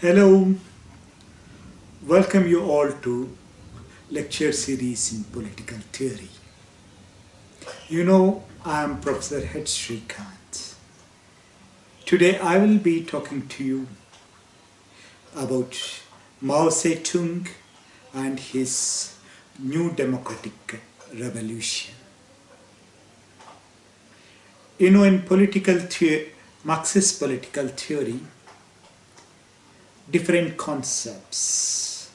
Hello, welcome you all to lecture series in political theory. I am Professor H. Srikanth. Today I will be talking to you about Mao Tse-Tung and his new democratic revolution. In Marxist political theory, different concepts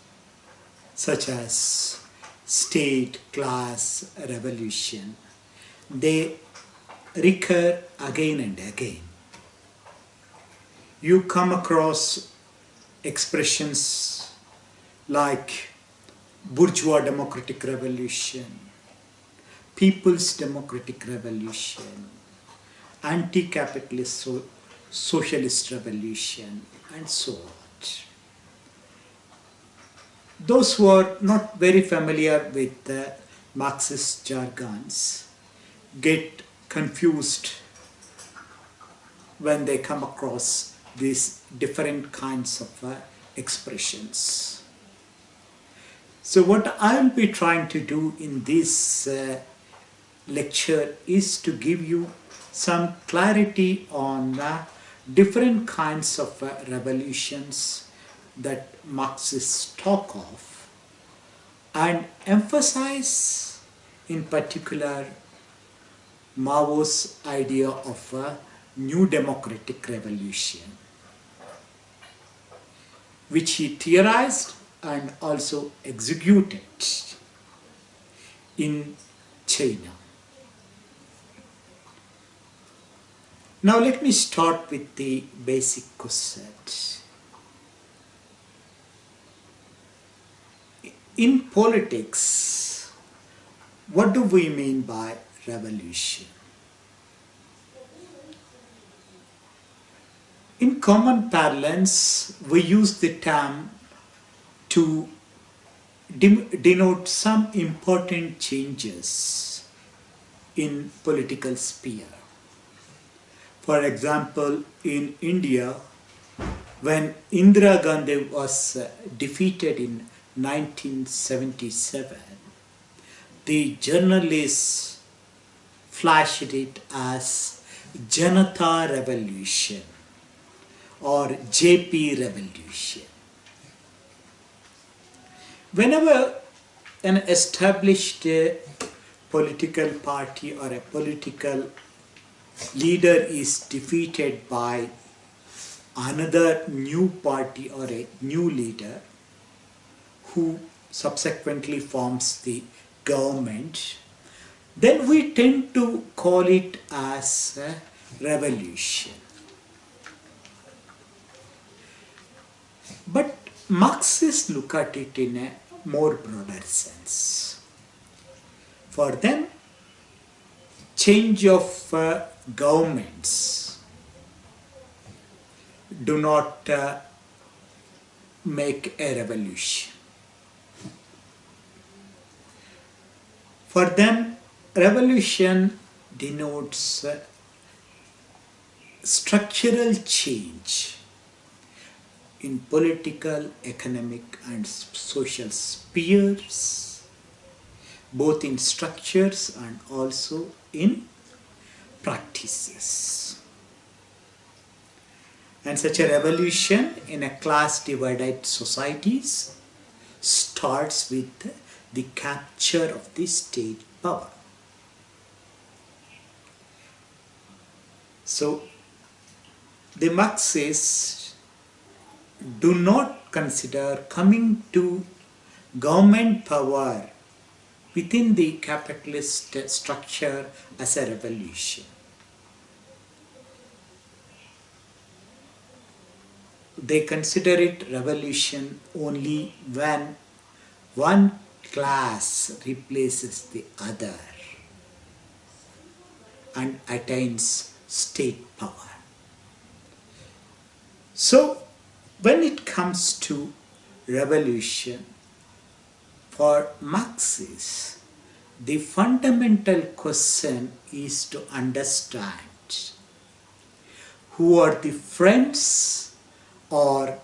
such as state, class, revolution, they recur again and again. You come across expressions like bourgeois democratic revolution, people's democratic revolution, anti-capitalist socialist revolution, and so on. Those who are not very familiar with the Marxist jargons get confused when they come across these different kinds of expressions. So what I will be trying to do in this lecture is to give you some clarity on different kinds of revolutions that Marxists talk of, and emphasize in particular Mao's idea of a new democratic revolution, which he theorized and also executed in China. Now let me start with the basic concept. In politics, what do we mean by revolution? In common parlance, we use the term to denote some important changes in political sphere. For example, in India, when Indira Gandhi was defeated in 1977, the journalists flashed it as Janata Revolution or JP Revolution. Whenever an established political party or a political leader is defeated by another new party or a new leader who subsequently forms the government, then we tend to call it as a revolution. But Marxists look at it in a more broader sense. For them, change of governments do not make a revolution. For them, revolution denotes structural change in political, economic, and social spheres, both in structures and also in practices. And such a revolution in a class-divided societies starts with the capture of the state power. So, the Marxists do not consider coming to government power within the capitalist structure as a revolution. They consider it revolution only when one class replaces the other and attains state power. So, when it comes to revolution, for Marxists, the fundamental question is to understand who are the friends or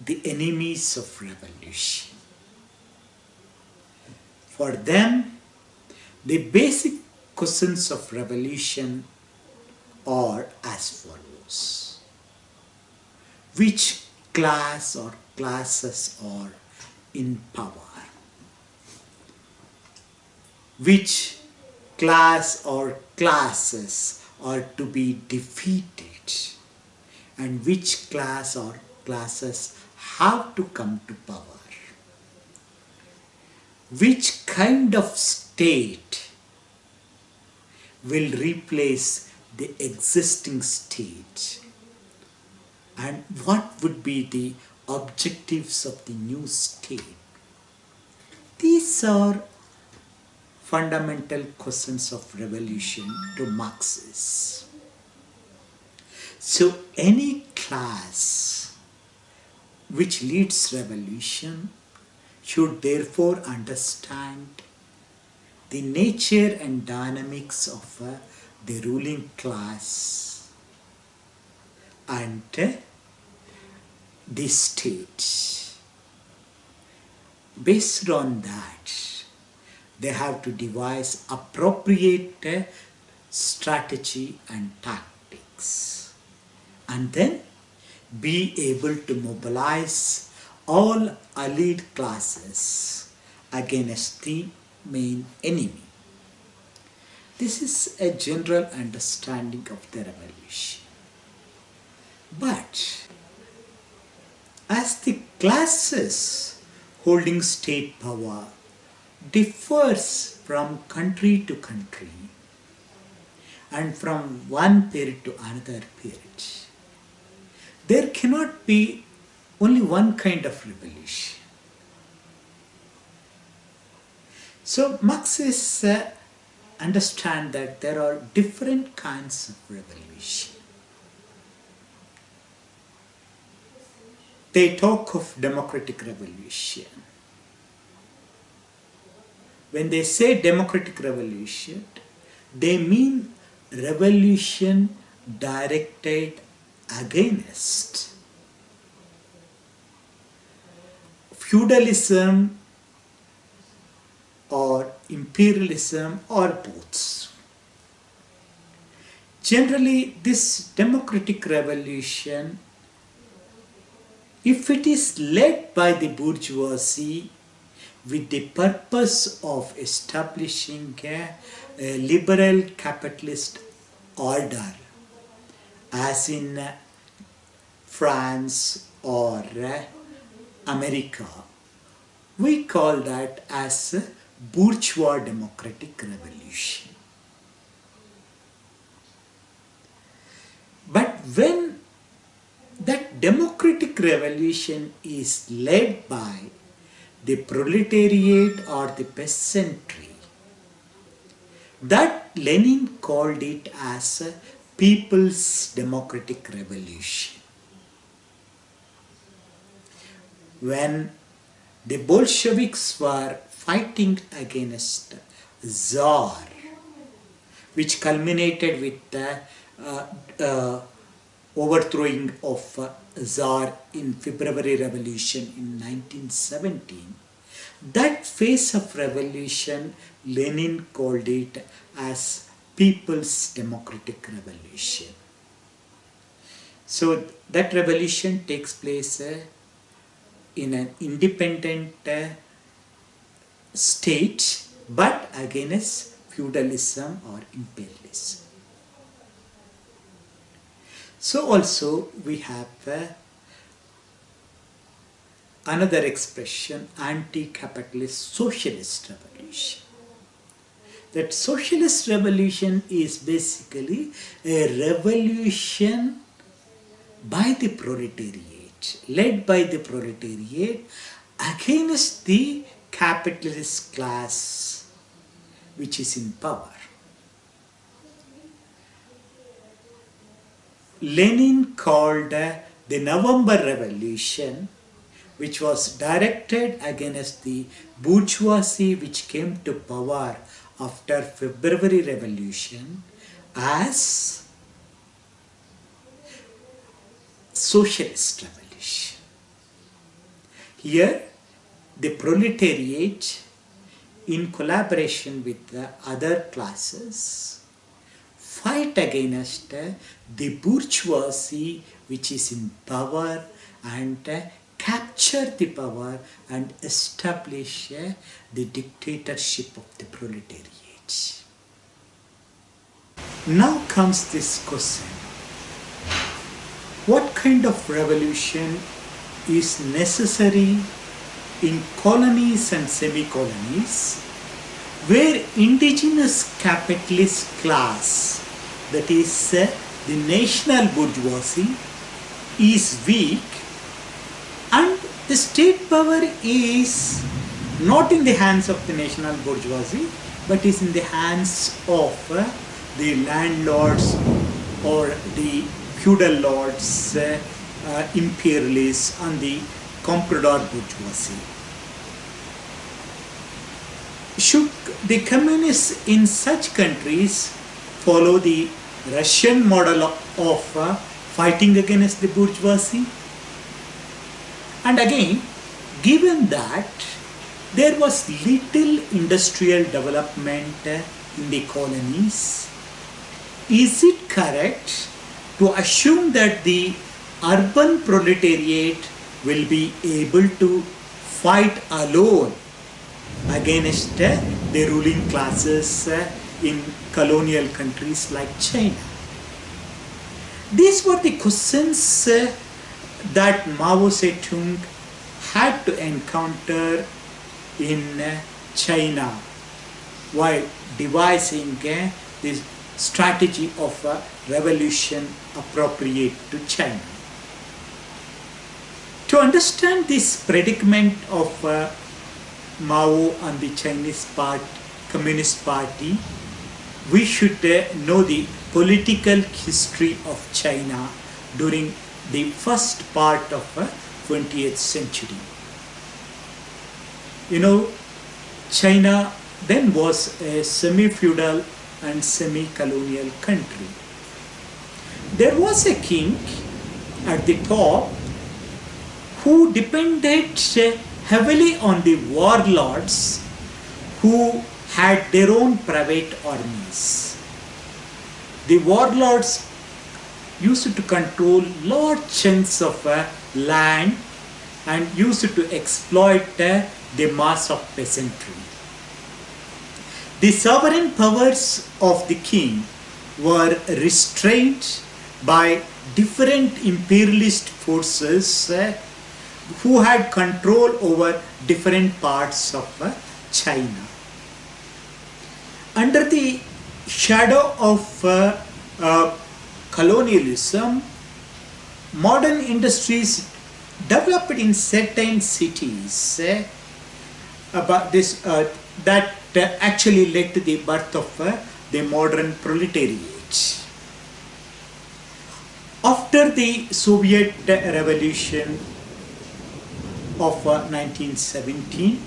the enemies of revolution. For them, the basic questions of revolution are as follows. Which class or classes are in power? Which class or classes are to be defeated? And which class or classes have to come to power? Which kind of state will replace the existing state? And what would be the objectives of the new state? These are fundamental questions of revolution to Marxists. So any class which leads revolution should therefore understand the nature and dynamics of the ruling class and the state. Based on that, they have to devise appropriate strategy and tactics, and then be able to mobilize all allied classes against the main enemy. This is a general understanding of the revolution. But as the classes holding state power differs from country to country and from one period to another period, there cannot be only one kind of revolution. So Marxists understand that there are different kinds of revolution. They talk of democratic revolution. When they say democratic revolution, they mean revolution directed against feudalism or imperialism or both. Generally, this democratic revolution, if it is led by the bourgeoisie with the purpose of establishing a liberal capitalist order, as in France or America, we call that as a bourgeois democratic revolution. But when that democratic revolution is led by the proletariat or the peasantry, that Lenin called it as a people's democratic revolution. When the Bolsheviks were fighting against Tsar, which culminated with the overthrowing of Tsar in February Revolution in 1917, that phase of revolution Lenin called it as People's Democratic Revolution. So that revolution takes place in an independent state, but against feudalism or imperialism. So also we have another expression, anti-capitalist socialist revolution. That socialist revolution is basically a revolution by the proletariat, led by the proletariat against the capitalist class which is in power. Lenin called the November Revolution, which was directed against the bourgeoisie which came to power after February Revolution, as socialist revolution. Here, the proletariat, in collaboration with the other classes, fight against the bourgeoisie which is in power and capture the power and establish the dictatorship of the proletariat. Now comes this question: what kind of revolution is necessary in colonies and semi-colonies where indigenous capitalist class, that is the national bourgeoisie, is weak and the state power is not in the hands of the national bourgeoisie but is in the hands of the landlords or the feudal lords, imperialists and the comprador bourgeoisie. Should the communists in such countries follow the Russian model of fighting against the bourgeoisie? And again, given that there was little industrial development in the colonies, is it correct to assume that the urban proletariat will be able to fight alone against the ruling classes in colonial countries like China? These were the questions that Mao Tse-Tung had to encounter in China while devising this strategy of revolution appropriate to China. To understand this predicament of Mao and the Chinese Communist Party, we should know the political history of China during the first part of 20th century. You know, China then was a semi-feudal and semi-colonial country. There was a king at the top who depended heavily on the warlords who had their own private armies. The warlords used to control large chunks of land and used to exploit the mass of peasantry. The sovereign powers of the king were restrained by different imperialist forces who had control over different parts of China. Under the shadow of colonialism, modern industries developed in certain cities that actually led to the birth of the modern proletariat. After the Soviet Revolution of 1917,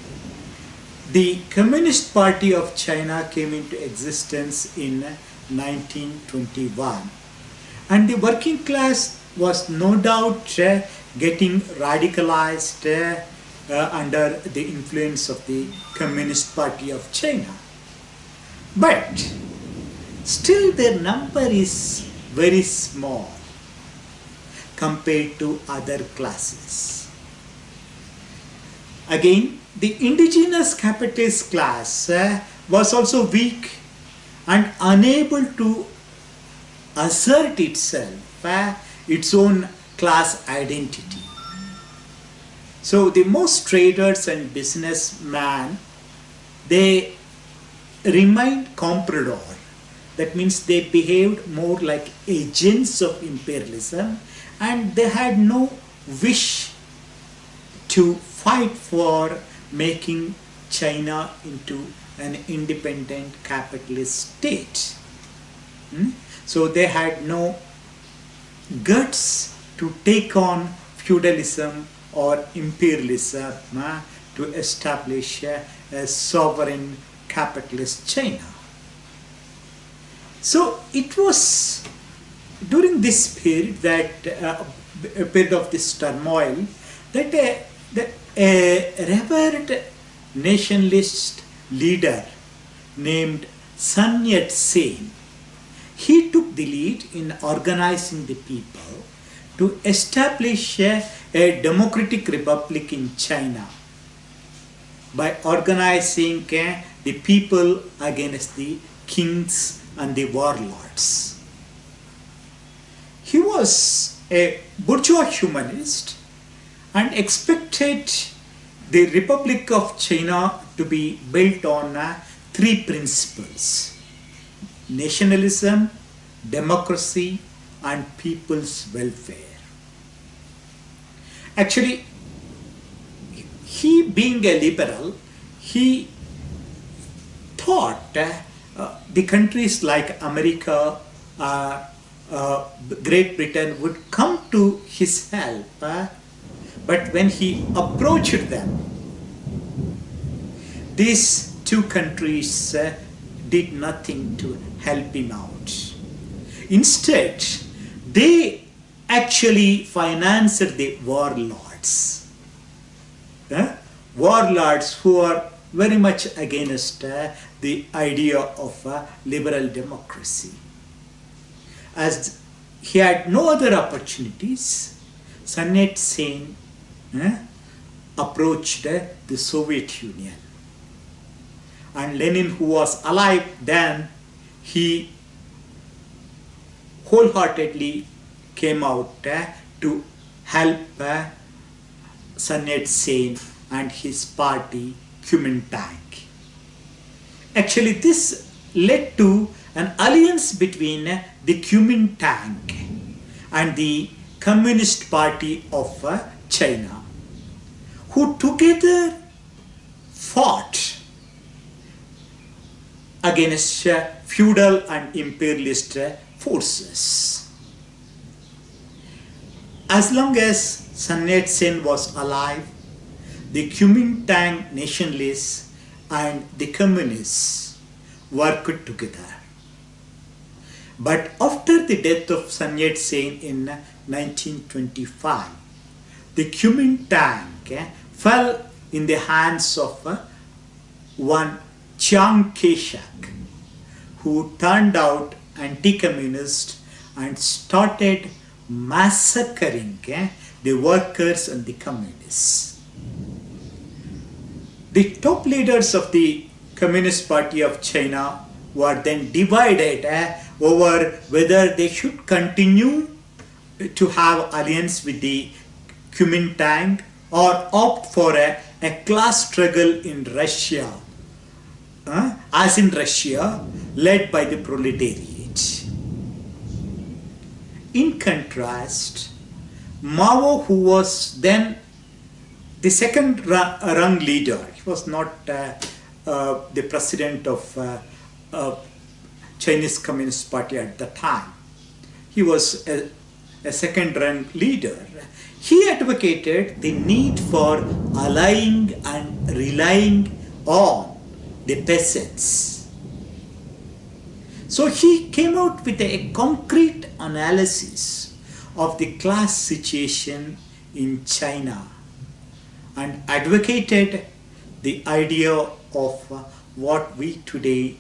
the Communist Party of China came into existence in 1921, and the working class was no doubt getting radicalized under the influence of the Communist Party of China. But still their number is very small compared to other classes. Again, the indigenous capitalist class was also weak and unable to assert itself, its own class identity. So the most traders and businessmen, they remained comprador. That means they behaved more like agents of imperialism, and they had no wish to fight for making China into an independent capitalist state. So they had no guts to take on feudalism or imperialism to establish a sovereign capitalist China. So it was during this period, that a period of this turmoil, that a revered nationalist leader named Sun-yat-sen, he took the lead in organizing the people to establish a democratic republic in China by organizing the people against the kings and the warlords. He was a bourgeois humanist and expected the Republic of China to be built on three principles: nationalism, democracy, and people's welfare. Actually, he being a liberal, he thought the countries like America, Great Britain would come to his help, but when he approached them, these two countries did nothing to help him out. Instead, they actually financed the warlords. Warlords who are very much against the idea of liberal democracy. As he had no other opportunities, Sun Yat-sen approached the Soviet Union. And Lenin, who was alive then, he wholeheartedly came out to help Sun Yat-sen and his party Kuomintang. Actually, this led to an alliance between the Kuomintang and the Communist Party of China, who together fought against feudal and imperialist forces. As long as Sun Yat-sen was alive, the Kuomintang nationalists and the communists worked together. But after the death of Sun Yat-sen in 1925, the Kuomintang fell in the hands of one Chiang Kai-shek, who turned out anti-communist and started massacring the workers and the communists. The top leaders of the Communist Party of China were then divided over whether they should continue to have alliance with the Kuomintang or opt for a class struggle in Russia, as in Russia, led by the proletariat. In contrast, Mao, who was then the second rung leader, he was not the president of Chinese Communist Party at the time. He was a second rung leader. He advocated the need for allying and relying on the peasants. So he came out with a concrete analysis of the class situation in China and advocated the idea of what we today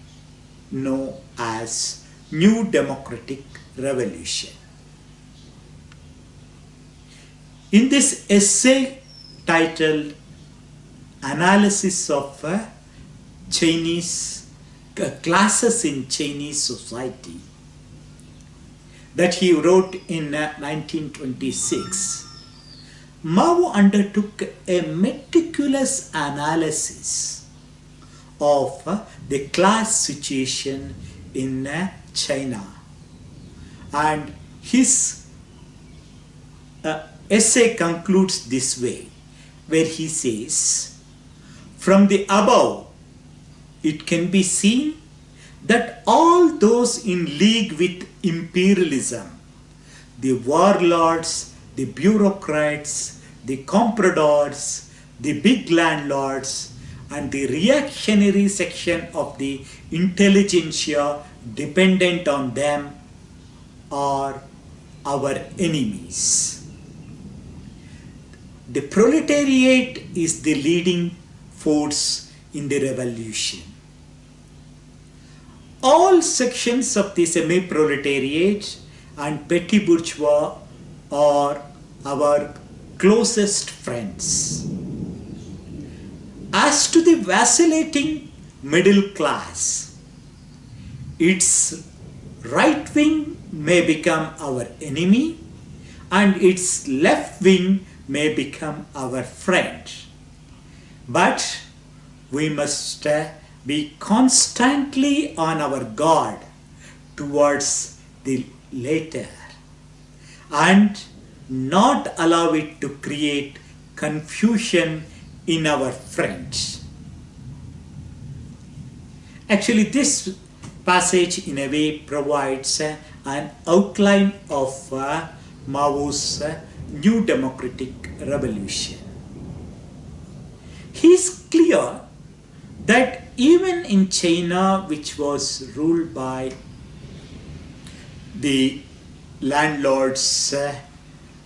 know as New Democratic Revolution. In this essay titled Analysis of Chinese Classes in Chinese Society, that he wrote in 1926, Mao undertook a meticulous analysis of the class situation in China, and his essay concludes this way, where he says, "From the above, it can be seen that all those in league with imperialism, the warlords, the bureaucrats, the compradors, the big landlords, and the reactionary section of the intelligentsia dependent on them, are our enemies. the proletariat is the leading force in the revolution. All sections of the semi-proletariat and petty bourgeois are our closest friends. As to the vacillating middle class, its right wing may become our enemy and its left wing may become our friend. But we must be constantly on our guard towards the latter and not allow it to create confusion in our friends. Actually, this passage in a way provides an outline of Mao's new democratic revolution. He is clear that even in China, which was ruled by the landlords,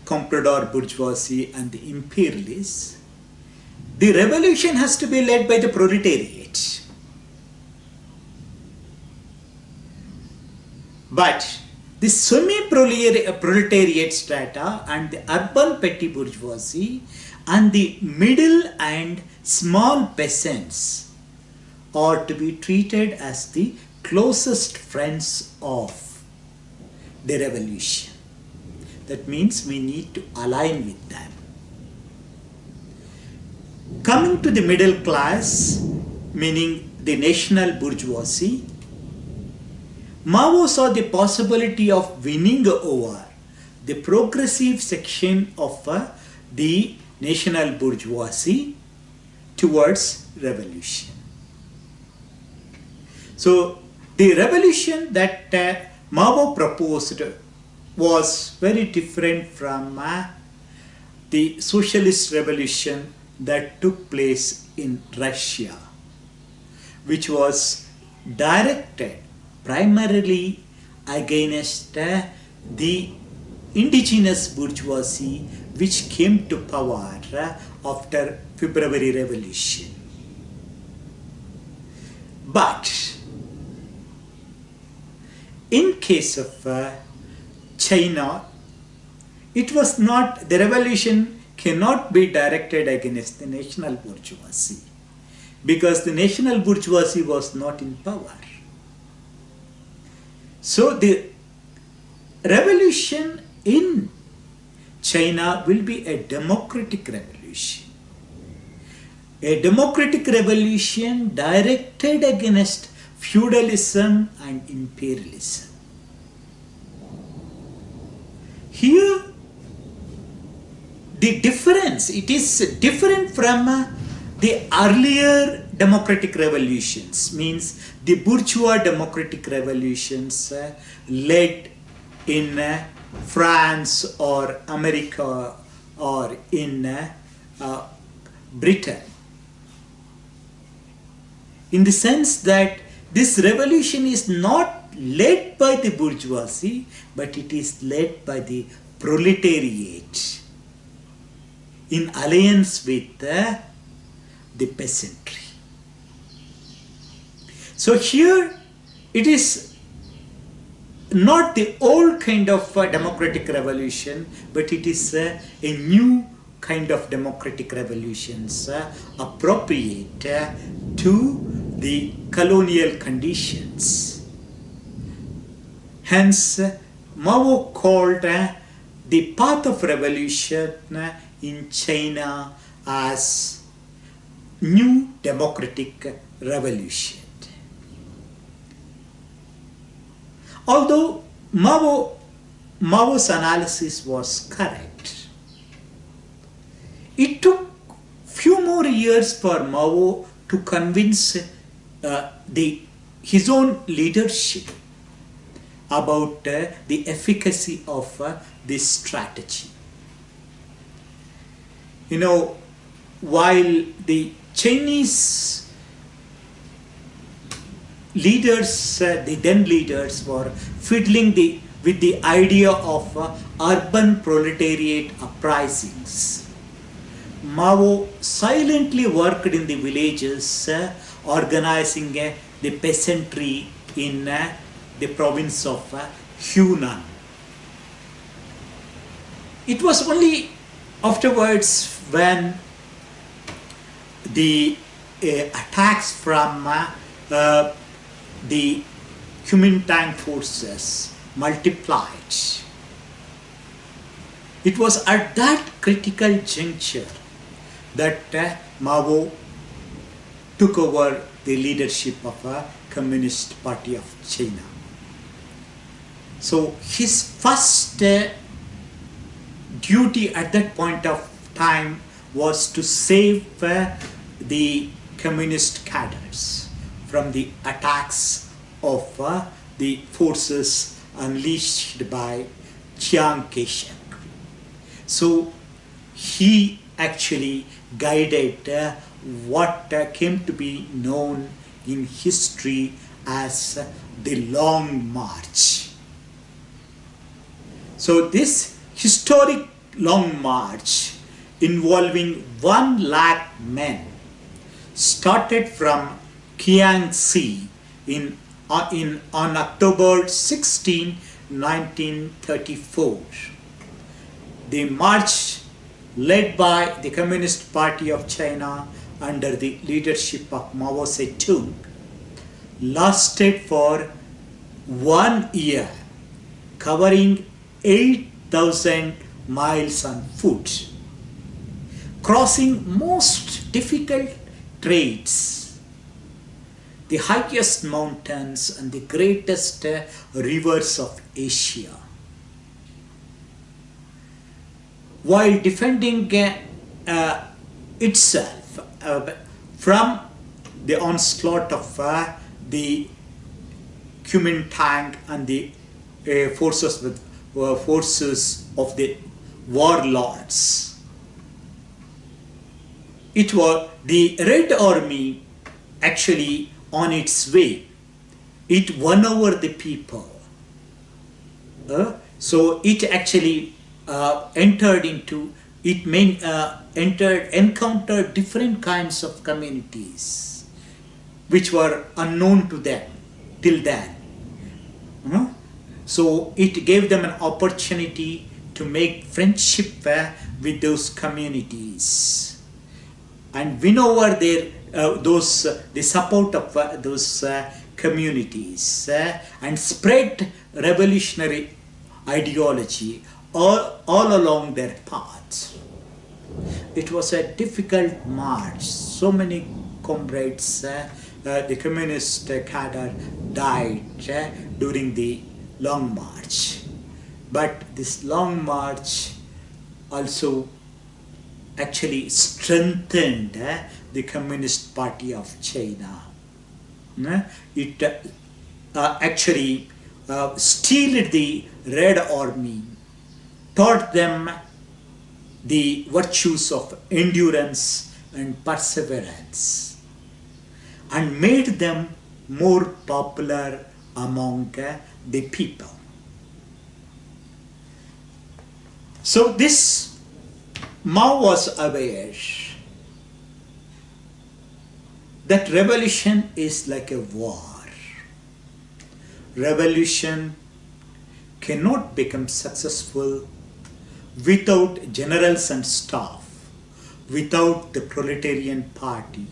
comprador bourgeoisie and the imperialists, the revolution has to be led by the proletariat. But the semi-proletariat strata and the urban petty bourgeoisie and the middle and small peasants are to be treated as the closest friends of the revolution. That means we need to align with them. Coming to the middle class, meaning the national bourgeoisie, Mao saw the possibility of winning over the progressive section of the national bourgeoisie towards revolution. So the revolution that Mao proposed was very different from the socialist revolution that took place in Russia, which was directed primarily against the indigenous bourgeoisie which came to power after February Revolution. But in case of China, it was not, the revolution cannot be directed against the national bourgeoisie because the national bourgeoisie was not in power. So the revolution in China will be a democratic revolution. A democratic revolution directed against feudalism and imperialism. Here, the difference, it is different from the earlier democratic revolutions, means the bourgeois democratic revolutions led in France or America or in Britain. In the sense that this revolution is not led by the bourgeoisie, but it is led by the proletariat in alliance with the peasantry. So here it is not the old kind of democratic revolution, but it is a new kind of democratic revolutions appropriate to the colonial conditions. Hence, Mao called the path of revolution in China as new democratic revolution. Although Mao's analysis was correct, it took few more years for Mao to convince his own leadership about the efficacy of this strategy. You know, while the Chinese leaders, the then leaders, were fiddling with the idea of urban proletariat uprisings, Mao silently worked in the villages, organizing the peasantry in the province of Hunan. It was only afterwards when the attacks from the Kuomintang forces multiplied. It was at that critical juncture that Mao took over the leadership of a Communist Party of China. So his first duty at that point of time was to save the communist cadres from the attacks of the forces unleashed by Chiang Kai-shek. So he actually guided what came to be known in history as the Long March. So this historic Long March, involving 1 lakh men, started from Kiangsi on October 16, 1934. The march, led by the Communist Party of China under the leadership of Mao Tse-Tung, lasted for 1 year, covering 8,000 miles on foot, crossing most difficult trails, the highest mountains and the greatest rivers of Asia, while defending itself from the onslaught of the Kuomintang and the forces of the warlords. It was the Red Army actually on its way. It won over the people. So it actually encountered different kinds of communities which were unknown to them till then. So it gave them an opportunity to make friendship with those communities and win over the support of those communities and spread revolutionary ideology all along their path. It was a difficult march. So many comrades, the communist cadre, died during the Long March. But this Long March also actually strengthened the Communist Party of China. It actually steeled the Red Army, taught them the virtues of endurance and perseverance, and made them more popular among the people. So this Mao was aware that revolution is like a war. Revolution cannot become successful without generals and staff, without the proletarian party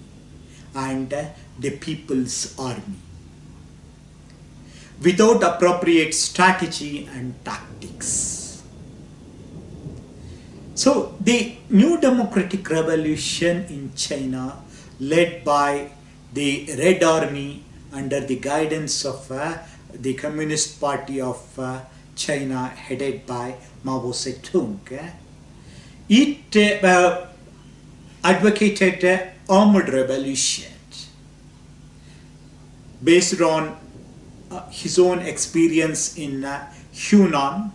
and the people's army, without appropriate strategy and tactics. So the new democratic revolution in China, led by the Red Army under the guidance of the Communist Party of China, headed by Mao Tse-Tung, it advocated armed revolution based on his own experience in Hunan,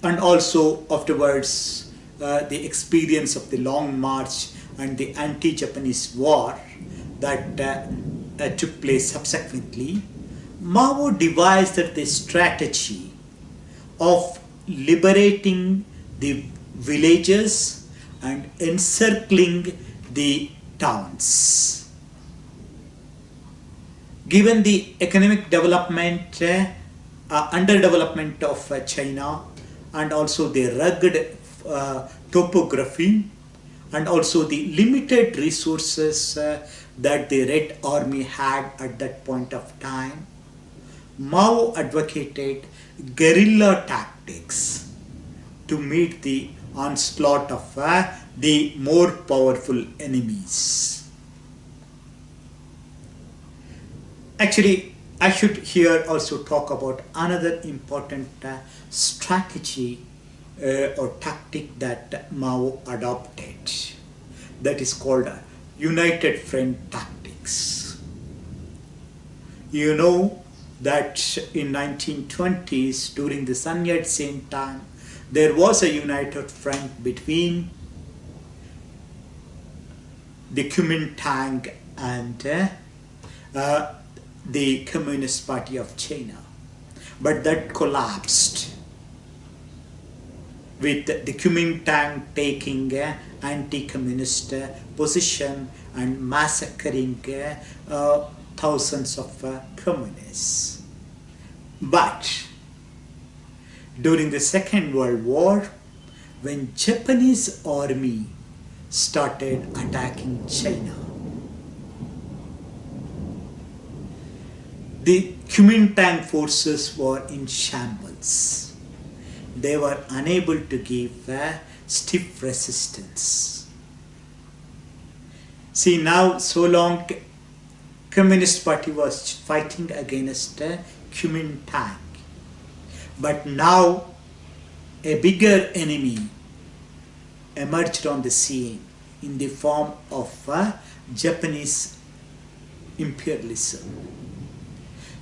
and also afterwards the experience of the Long March and the anti-Japanese war that took place subsequently. Mao devised the strategy of liberating the villages and encircling the towns. Given the economic development, underdevelopment of China, and also the rugged topography, and also the limited resources that the Red Army had at that point of time, Mao advocated guerrilla tactics to meet the onslaught of the more powerful enemies. Actually, I should here also talk about another important strategy or tactic that Mao adopted, that is called United Front tactics. You know that in 1920s, during the Sun-yat-sen time, there was a united front between the Kuomintang and the Communist Party of China. But that collapsed, with the Kuomintang taking anti-communist position and massacring thousands of communists. But during the Second World War, when Japanese army started attacking China, the Kuomintang forces were in shambles. They were unable to give stiff resistance. See, now so long Communist Party was fighting against Kuomintang, but now a bigger enemy emerged on the scene in the form of Japanese imperialism.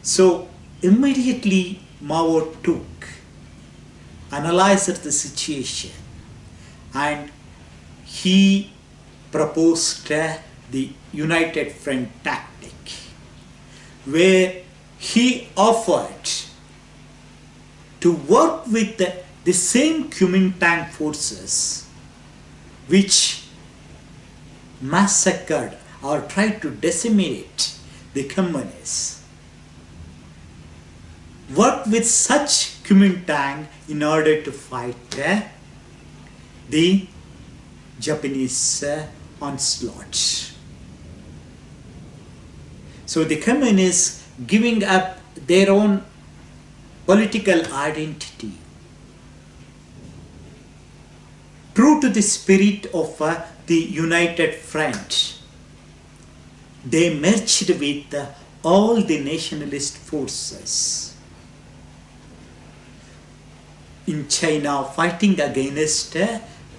So immediately Mao analyzed the situation, and he proposed the United Front tactic, where he offered to work with the same Kuomintang forces which massacred or tried to decimate the communists. Work with such Kuomintang in order to fight the Japanese onslaught. So the communists, giving up their own political identity, true to the spirit of the United Front, they merged with all the nationalist forces in China fighting against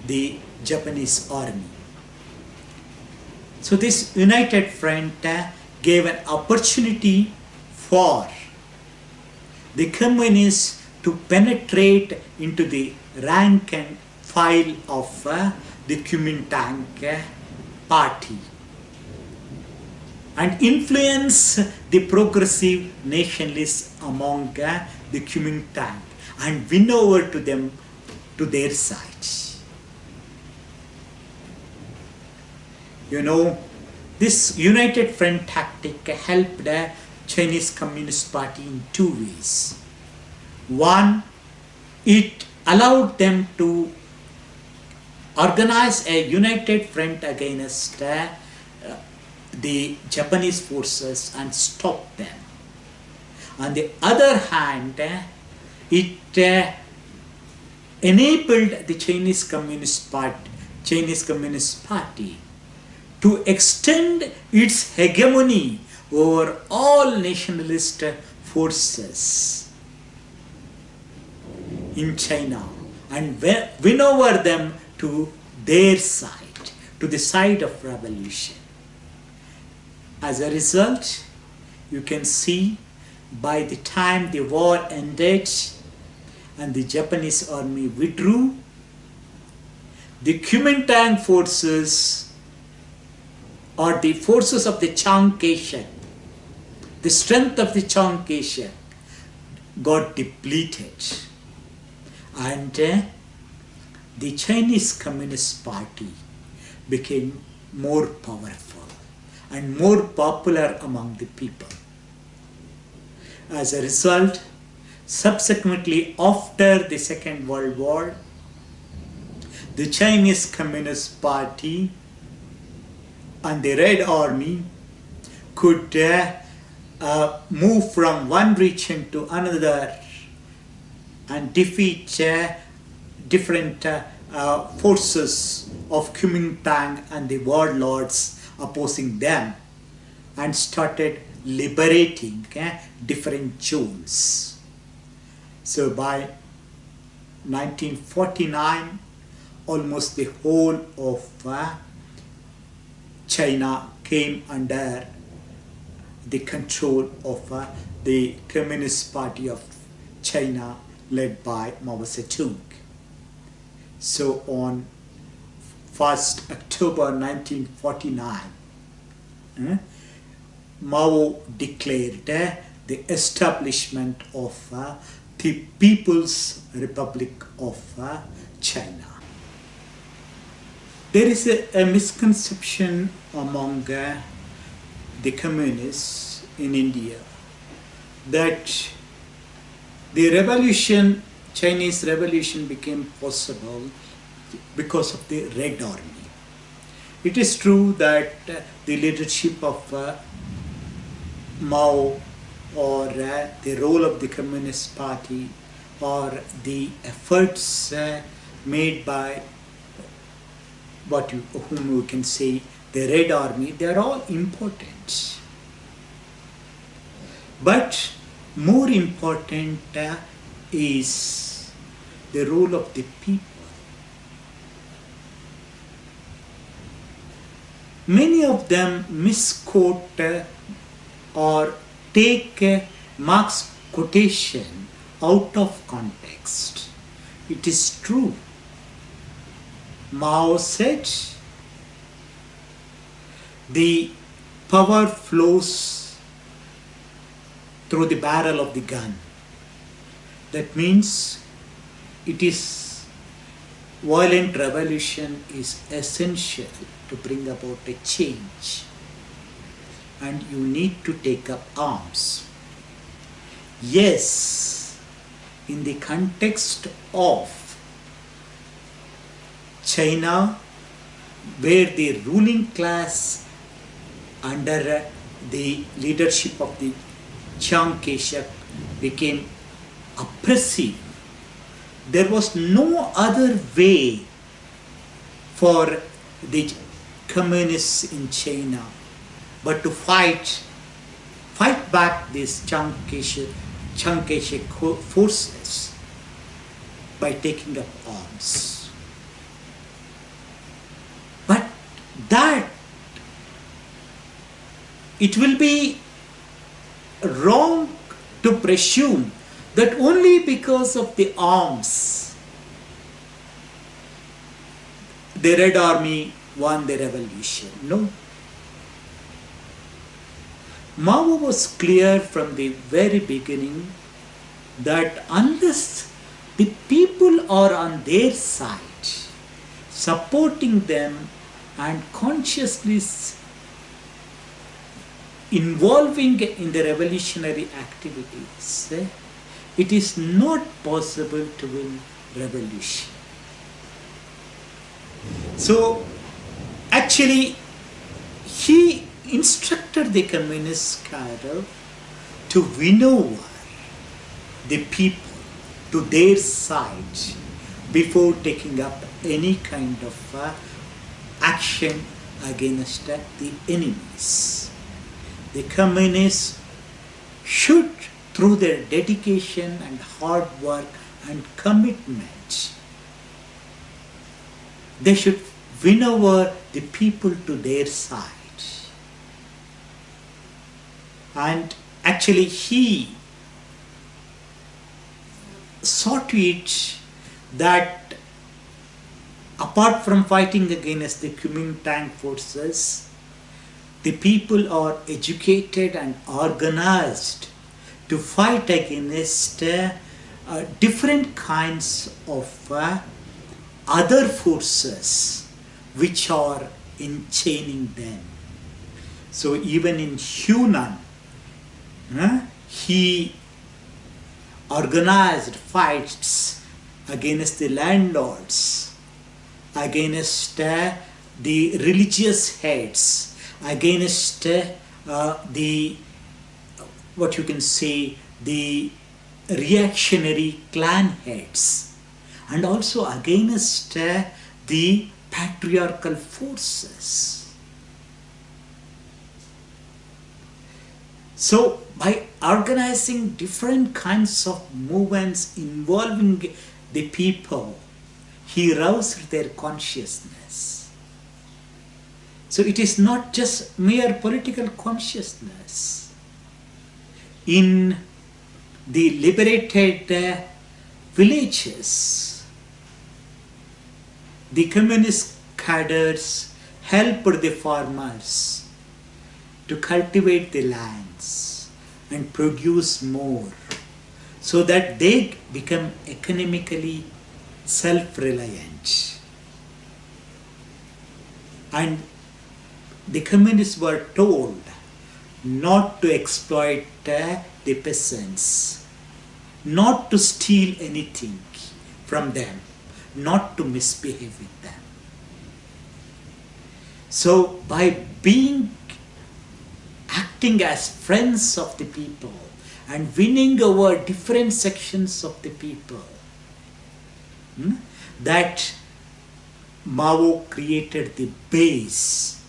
the Japanese army. So this United Front gave an opportunity for the communists to penetrate into the rank and file of the Kuomintang party and influence the progressive nationalists among the Kuomintang and win over to them to their side. You know, this United Front tactic helped the Chinese Communist Party in two ways. One, it allowed them to organize a united front against the Japanese forces and stop them. On the other hand, it enabled the Chinese Communist Party to extend its hegemony over all nationalist forces in China and win over them to their side, to the side of revolution. As a result, you can see by the time the war ended and the Japanese army withdrew, the Kuomintang forces, or the forces of the Chiang Kai-shek, the strength of the Chiang Kai-shek got depleted, and the Chinese Communist Party became more powerful and more popular among the people. As a result, subsequently after the Second World War, the Chinese Communist Party and the Red Army could move from one region to another and defeat different forces of Kuomintang and the warlords opposing them, and started liberating different zones. So by 1949, almost the whole of China came under the control of the Communist Party of China, led by Mao Tse-Tung. So on 1st October 1949, Mao declared the establishment of the People's Republic of China. There is a misconception among the communists in India that the revolution, Chinese revolution, became possible because of the Red Army. It is true that the leadership of Mao, or the role of the Communist Party, or the efforts made by whom we can say the Red Army, they are all important. But more important is the role of the people. Many of them misquote or take Marx's quotation out of context. It is true. Mao said, the power flows through the barrel of the gun. That means violent revolution is essential to bring about a change, and you need to take up arms. Yes, in the context of China, where the ruling class under the leadership of the Chiang Kai-shek became oppressive, there was no other way for the communists in China but to fight back these Chiang Kai-shek forces by taking up arms. But that it will be wrong to presume that only because of the arms the Red Army won the revolution. No. Mao was clear from the very beginning that unless the people are on their side, supporting them and consciously involving in the revolutionary activities, it is not possible to win revolution. So actually he instructed the communist cadre to win over the people to their side before taking up any kind of action against the enemies. The communists should, through their dedication and hard work and commitment, they should win over the people to their side. And actually he saw to it that apart from fighting against the Kuomintang forces, the people are educated and organized to fight against different kinds of other forces which are enchaining them. So even in Hunan, he organized fights against the landlords, against the religious heads, against the, what you can say, the reactionary clan heads, and also against the patriarchal forces. So by organizing different kinds of movements involving the people, he roused their consciousness. So it is not just mere political consciousness. In the liberated villages, the communist cadres helped the farmers to cultivate the lands and produce more, so that they become economically self-reliant. And the communists were told not to exploit the peasants, not to steal anything from them, not to misbehave with them. So by acting as friends of the people and winning over different sections of the people, that Mao created the base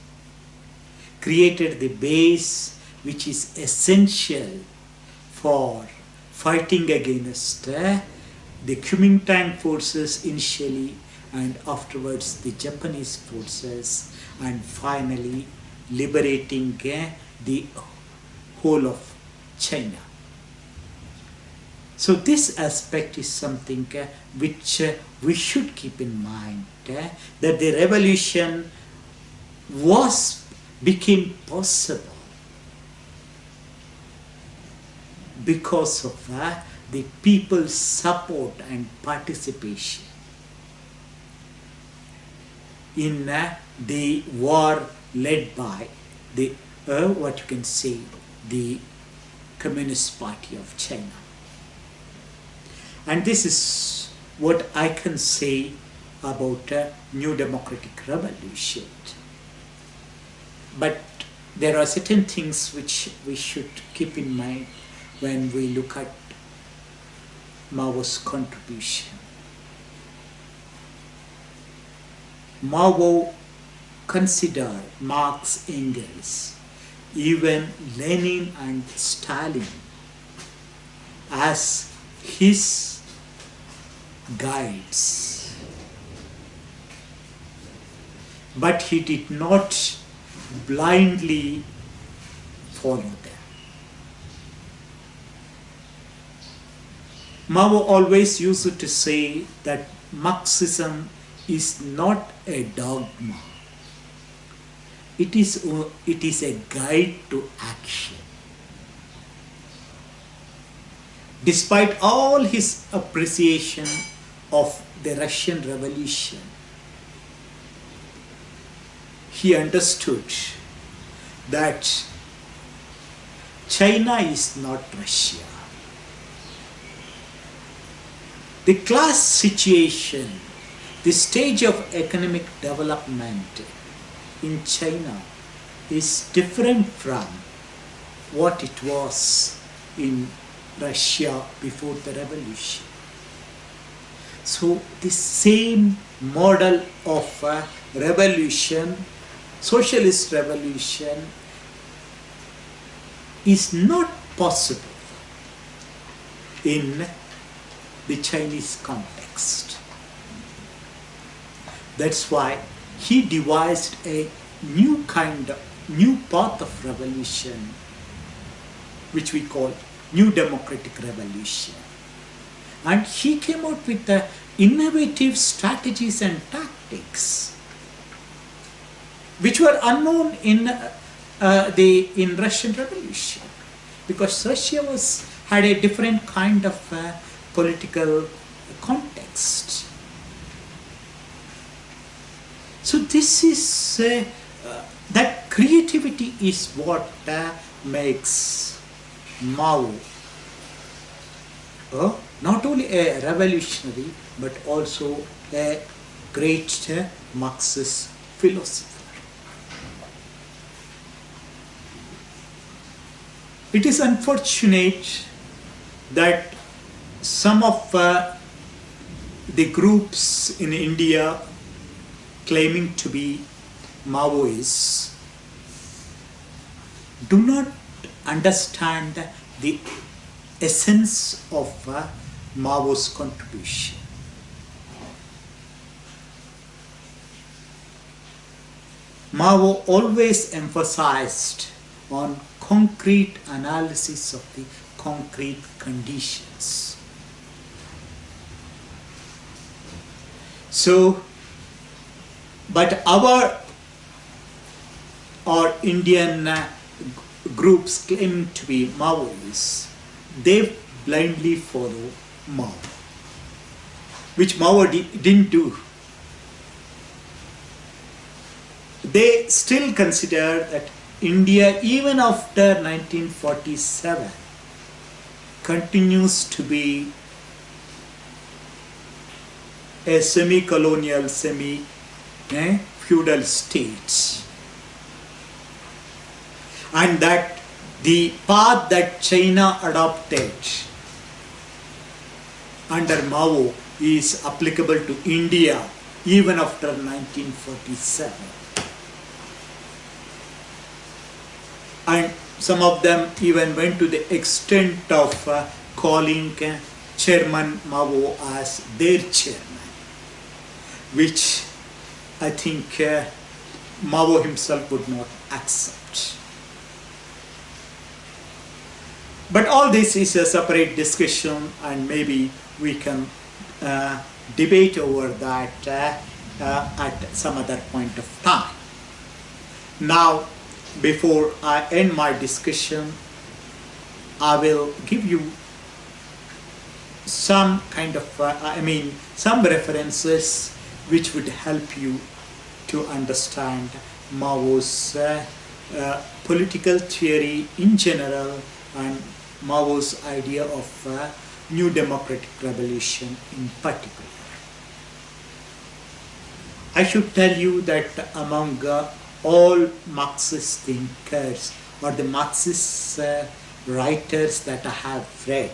which is essential for fighting against the Kuomintang forces initially, and afterwards the Japanese forces, and finally liberating the whole of China. So this aspect is something which we should keep in mind, that the revolution became possible because of the people's support and participation in the war led by the what you can say, the Communist Party of China. And this is what I can say about a new democratic revolution. But there are certain things which we should keep in mind when we look at Mao's contribution. Mao considered Marx, Engels, even Lenin and Stalin as his guides. But he did not blindly follow them. Mao always used to say that Marxism is not a dogma. It is a guide to action. Despite all his appreciation of the Russian Revolution, he understood that China is not Russia. The class situation, the stage of economic development in China is different from what it was in Russia before the revolution. So the same model of revolution, socialist revolution, is not possible in the Chinese context. That's why he devised a new path of revolution, which we call New Democratic Revolution. And he came out with innovative strategies and tactics, which were unknown in Russian Revolution, because Russia had a different kind of political context. So this is, that creativity is what makes Mao not only a revolutionary but also a great Marxist philosopher. It is unfortunate that some of the groups in India claiming to be Maoists do not understand the essence of Mao's contribution. Mao always emphasized on concrete analysis of the concrete conditions. So, but our or Indian groups claiming to be Maoists, they blindly follow Mao, which Mao didn't do. They still consider that India, even after 1947, continues to be a semi-colonial, semi-feudal state. And that the path that China adopted under Mao is applicable to India even after 1947. And some of them even went to the extent of calling Chairman Mao as their chairman, which I think Mao himself would not accept. But all this is a separate discussion, and maybe we can debate over that at some other point of time. Now, before I end my discussion, I will give you some kind of, some references which would help you to understand Mao's political theory in general and Mao's idea of new democratic revolution in particular. I should tell you that among all Marxist thinkers or the Marxist writers that I have read,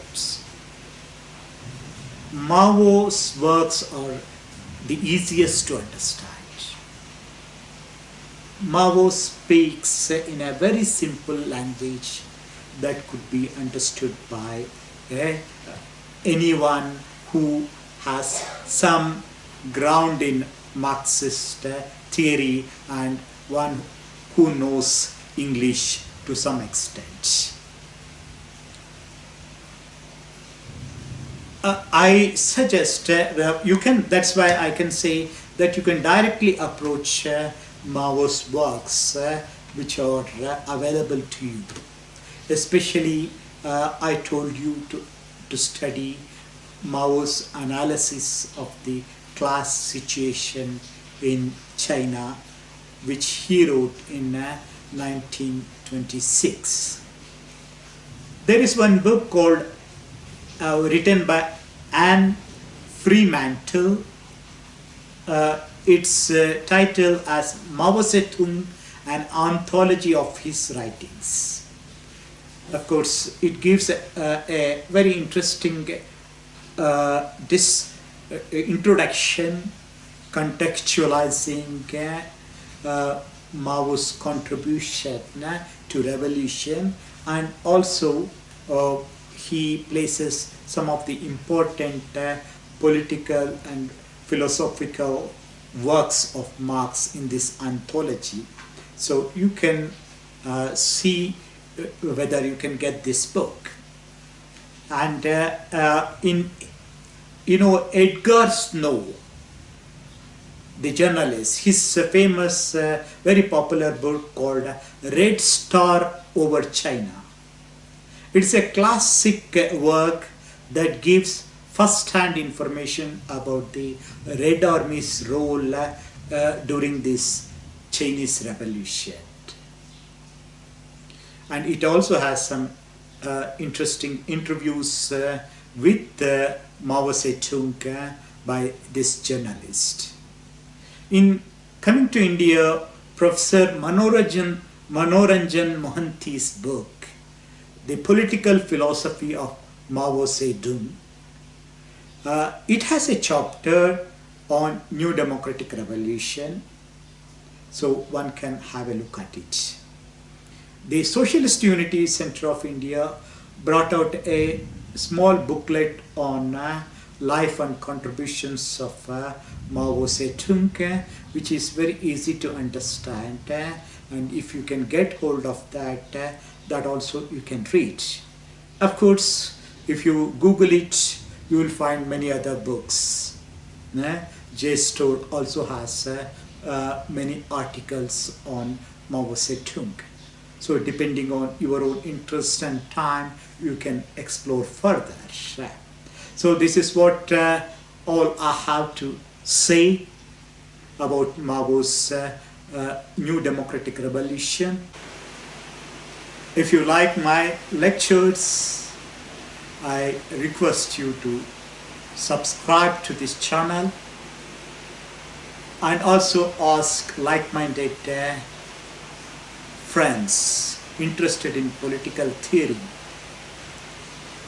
Mao's works are the easiest to understand. Mao speaks in a very simple language that could be understood by anyone who has some ground in Marxist theory and one who knows English to some extent. I suggest you can, that's why I can say that you can directly approach Mao's works which are available to you. Especially I told you to study Mao's analysis of the class situation in China, which he wrote in 1926. There is one book called written by Anne Fremantle. It's titled as Mao Tse-Tung, an anthology of his writings. Of course, it gives a very interesting introduction contextualizing Mao's contribution to revolution, and also he places some of the important political and philosophical works of Marx in this anthology. So you can see whether you can get this book. And Edgar Snow, the journalist, his famous, very popular book called Red Star over China. It's a classic work that gives first-hand information about the Red Army's role during this Chinese Revolution. And it also has some interesting interviews with Mao Tse-Tung by this journalist. In coming to India, Professor Manoranjan Mohanty's book, The Political Philosophy of Mao Tse-Tung, it has a chapter on New Democratic Revolution, so one can have a look at it. The Socialist Unity Center of India brought out a small booklet on life and contributions of Mao Tse-Tung, which is very easy to understand, and if you can get hold of that, that also you can read. Of course, if you Google it, you will find many other books. JSTOR also has many articles on Mao Tse-Tung. So depending on your own interest and time, you can explore further. So this is what all I have to say about Mao's New Democratic Revolution. If you like my lectures, I request you to subscribe to this channel and also ask like-minded friends interested in political theory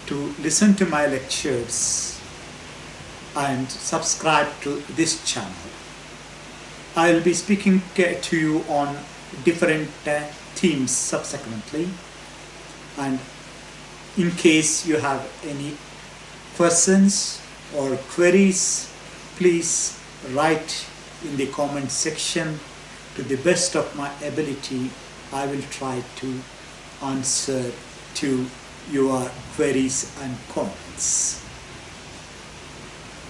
to listen to my lectures and subscribe to this channel. I will be speaking to you on different themes subsequently, and in case you have any questions or queries, please write in the comment section. To the best of my ability, I will try to answer to your queries and comments.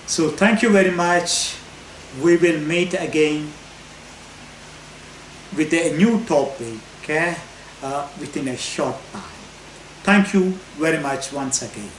So thank you very much. We will meet again with a new topic within a short time. Thank you very much once again.